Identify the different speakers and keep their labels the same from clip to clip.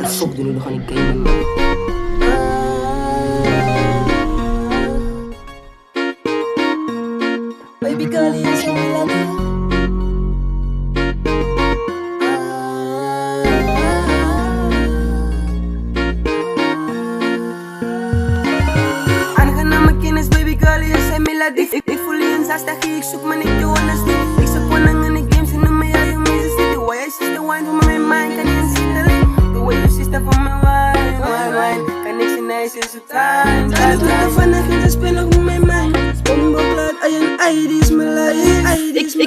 Speaker 1: the fuck doen jullie gaan niet gamen, man? Baby girl, je is zo lekker. Aangename kennis, baby girl, je zijn melodie. Ik voel je in zastagie, ik zoek maar niet je honesty. Ik zoek konang in de games, en noem me jou je meeste city. Why I she's the wine voor mijn mind, kan je zien de link. The way you sister voor mijn wine. Kan ik zien, hij is op time. Kan ik laten van een geen speel nog met mijn mind. Spongebob, I en I, die is mijn life. Ik zoek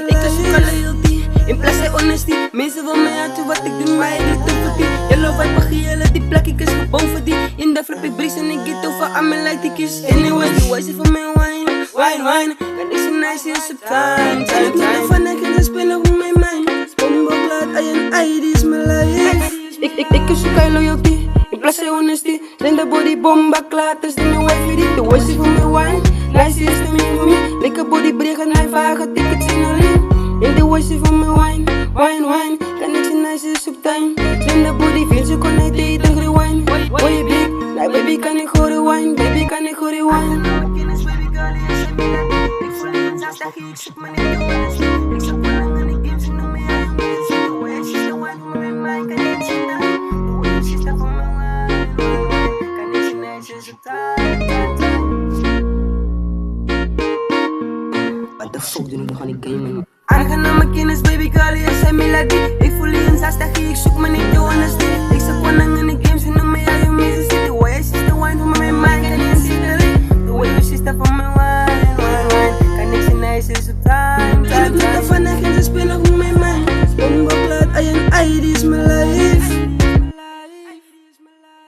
Speaker 1: al loyalty, in plaats van honesty. Mensen wil mij uit wat ik doe, maar ik doe het voor die. Yellow vibe, baggy, die plek, ik is gewoon voor die. In de flip, ik breeze en ik get over aan mijn light, ik is. Anyways, die wijze van mijn wine. Wine, kan ik zien, nice, is op time. Kan ik laten van een geen speel nog met mijn mind. Spongebob, I en I, die is mijn life. Ik zoek al loyalty, in plaats van honesty. Zijn de body bomba klaar, dus die mijn wife, die. De wijze van mijn wine. Nice is de meer voor me. Lekker body bregen, hij vagen, tickets in alleen. In de wijze van mijn wine. Kan ik zien, nice is op time. Zijn de body veel, ze kon niet eten, rewind. Boy, je big, like baby kan ik horen wine. Baby kan ik horen wine. Ik voel je in zastagie, ik zoek maar niet de honesty. Ik zoek konang in de games, en noem me jou je meeste city. The way she's the wine voor mijn mind, kan ik zien de link. The way she's the voor mijn wine. Kan ik zien, nice is op time. What the fuck doen jullie gaan niet gamen, man? Aangename kennis, baby girl, je zijn melodie. Ik voel je in zastagie, ik zoek maar niet de honesty.